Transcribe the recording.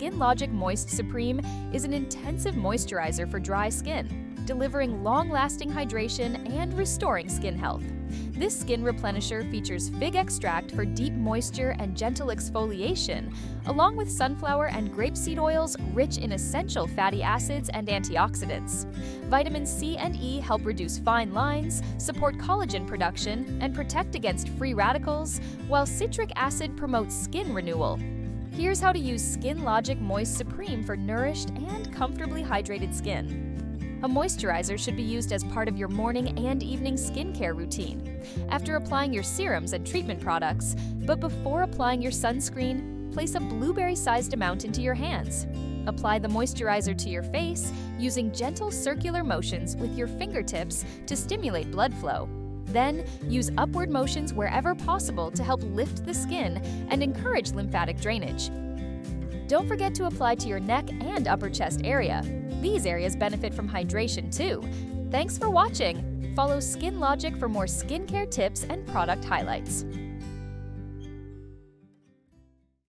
SKNLOGIC Moist Supreme is an intensive moisturizer for dry skin, delivering long-lasting hydration and restoring skin health. This skin replenisher features fig extract for deep moisture and gentle exfoliation, along with sunflower and grapeseed oils rich in essential fatty acids and antioxidants. Vitamins C and E help reduce fine lines, support collagen production, and protect against free radicals, while citric acid promotes skin renewal. Here's how to use SKNLOGIC Moist Supreme for nourished and comfortably hydrated skin. A moisturizer should be used as part of your morning and evening skincare routine, after applying your serums and treatment products, but before applying your sunscreen, place a blueberry-sized amount into your hands. Apply the moisturizer to your face using gentle circular motions with your fingertips to stimulate blood flow. Then, use upward motions wherever possible to help lift the skin and encourage lymphatic drainage. Don't forget to apply to your neck and upper chest area. These areas benefit from hydration too. Thanks for watching! Follow SKNLOGIC for more skincare tips and product highlights.